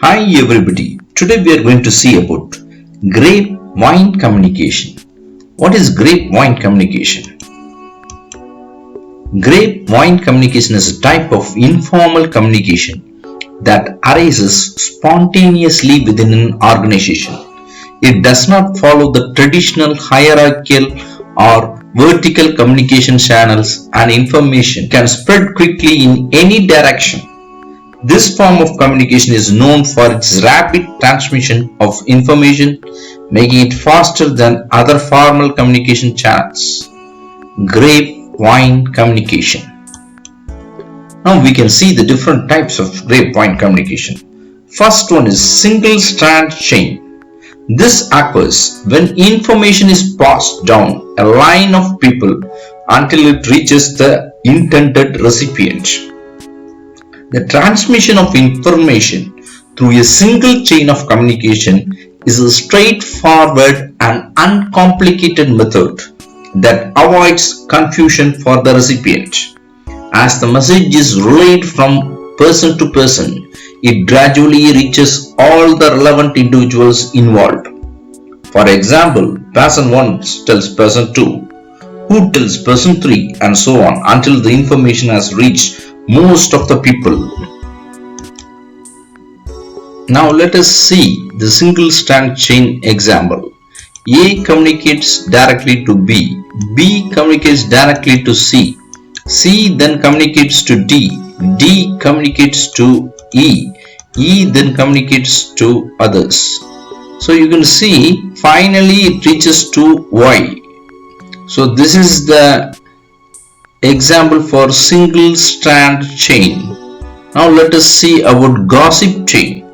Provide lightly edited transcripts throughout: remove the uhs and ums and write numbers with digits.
Hi everybody, today we are going to see about grapevine communication. What is grapevine communication? Grapevine communication is a type of informal communication that arises spontaneously within an organization. It does not follow the traditional hierarchical or vertical communication channels, and information can spread quickly in any direction. This form of communication is known for its rapid transmission of information, making it faster than other formal communication channels. Grapevine communication. Now we can see the different types of grapevine communication. First one is single strand chain. This occurs when information is passed down a line of people until it reaches the intended recipient. The transmission of information through a single chain of communication is a straightforward and uncomplicated method that avoids confusion for the recipient. As the message is relayed from person to person, it gradually reaches all the relevant individuals involved. For example, person 1 tells person 2, who tells person 3, and so on until the information has reached most of the people. Now let us see the single strand chain example. A communicates directly to B, B communicates directly to C, C then communicates to D, D communicates to E, E then communicates to others. So you can see finally it reaches to Y. So this is the example for single strand chain. Now let us see about gossip chain.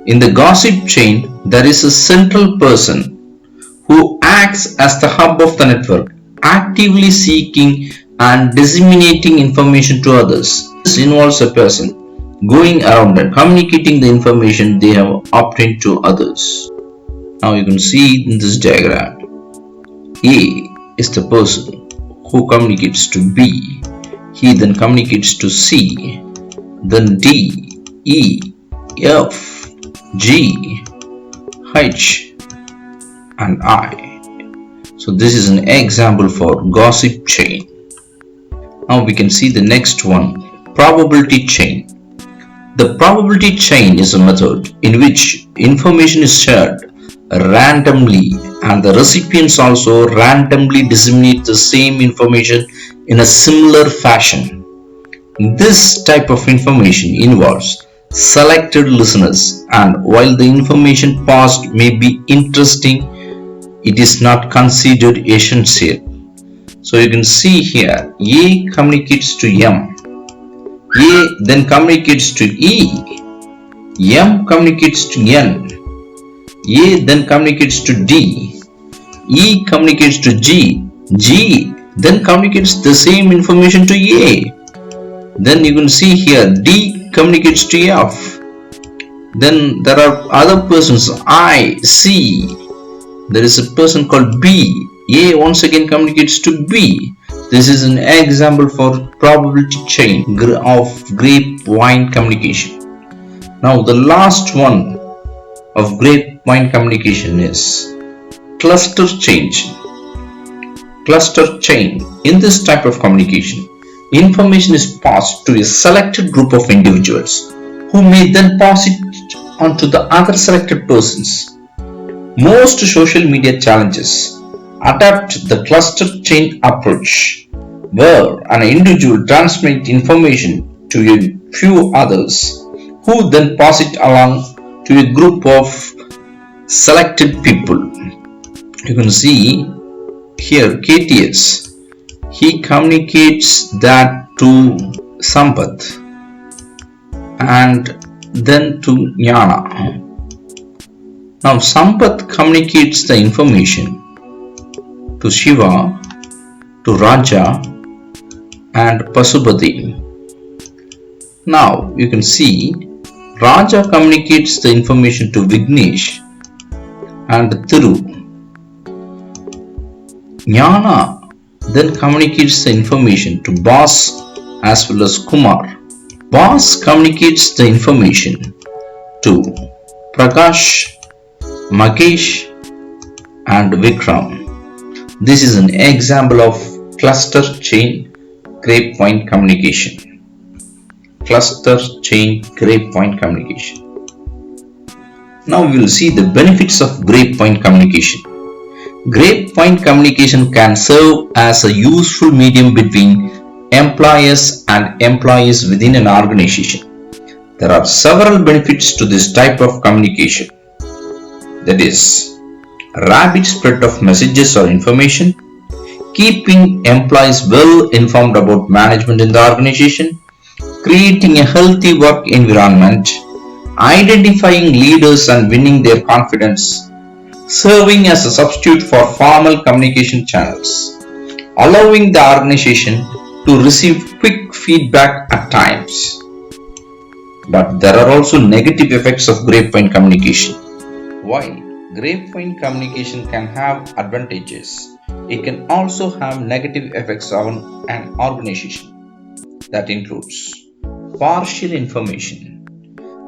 In the gossip chain, there is a central person who acts as the hub of the network, actively seeking and disseminating information to others. This involves a person going around and communicating the information they have obtained to others. Now you can see in this diagram, A is the person who communicates to B, he then communicates to C, then D, E, F, G, H and I. So this is an example for gossip chain. Now we can see the next one, probability chain. The probability chain is a method in which information is shared randomly and the recipients also randomly disseminate the same information in a similar fashion. This type of information involves selected listeners, and while the information passed may be interesting, it is not considered essential. So you can see here, A communicates to M, A then communicates to E, M communicates to N, A then communicates to D, E communicates to G, G then communicates the same information to A. Then you can see here D communicates to F. Then there are other persons I, C. There is a person called B. A once again communicates to B. This is an example for probability chain of grapevine communication. Now the last one of grapevine communication is cluster chain. Cluster chain. In this type of communication, information is passed to a selected group of individuals who may then pass it on to the other selected persons. Most social media challenges adapt the cluster chain approach, where an individual transmits information to a few others who then pass it along to a group of selected people. You can see here KTS, he communicates that to Sampath and then to Jnana. Now Sampath communicates the information to Shiva, to Raja and Pasupati. Now you can see Raja communicates the information to Vignesh and Thiru. Jnana then communicates the information to Bas as well as Kumar. Bas communicates the information to Prakash, Makesh, and Vikram. This is an example of cluster chain grapevine communication. Cluster chain grapevine communication. Now we will see the benefits of grapevine communication. Grapevine communication can serve as a useful medium between employers and employees within an organization. There are several benefits to this type of communication. That is, rapid spread of messages or information, keeping employees well informed about management in the organization, creating a healthy work environment, identifying leaders and winning their confidence, serving as a substitute for formal communication channels, allowing the organization to receive quick feedback at times. But there are also negative effects of grapevine communication. While grapevine communication can have advantages, it can also have negative effects on an organization. That includes partial information.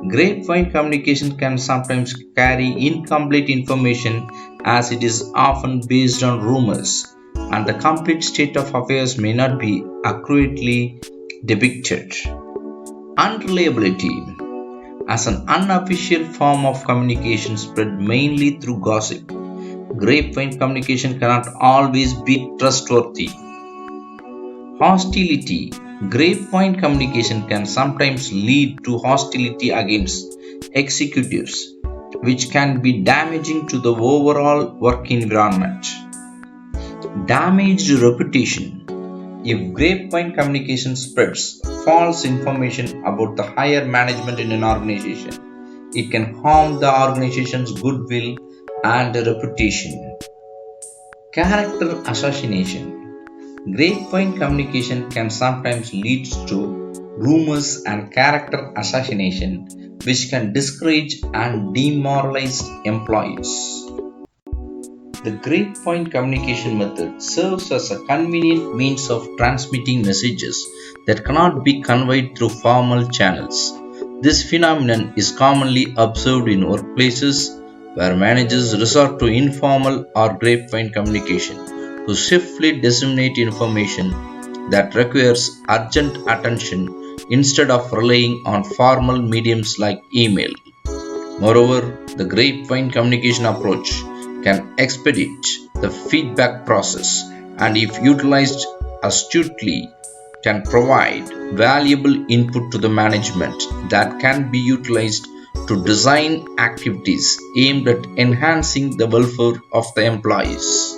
Grapevine communication can sometimes carry incomplete information as it is often based on rumors, and the complete state of affairs may not be accurately depicted. Unreliability. As an unofficial form of communication spread mainly through gossip, grapevine communication cannot always be trustworthy. Hostility. Grapevine communication can sometimes lead to hostility against executives, which can be damaging to the overall work environment. Damaged reputation. If grapevine communication spreads false information about the higher management in an organization, it can harm the organization's goodwill and reputation. Character assassination. Grapevine communication can sometimes lead to rumors and character assassination, which can discourage and demoralize employees. The grapevine communication method serves as a convenient means of transmitting messages that cannot be conveyed through formal channels. This phenomenon is commonly observed in workplaces where managers resort to informal or grapevine communication to swiftly disseminate information that requires urgent attention instead of relying on formal mediums like email. Moreover, the grapevine communication approach can expedite the feedback process and, if utilized astutely, can provide valuable input to the management that can be utilized to design activities aimed at enhancing the welfare of the employees.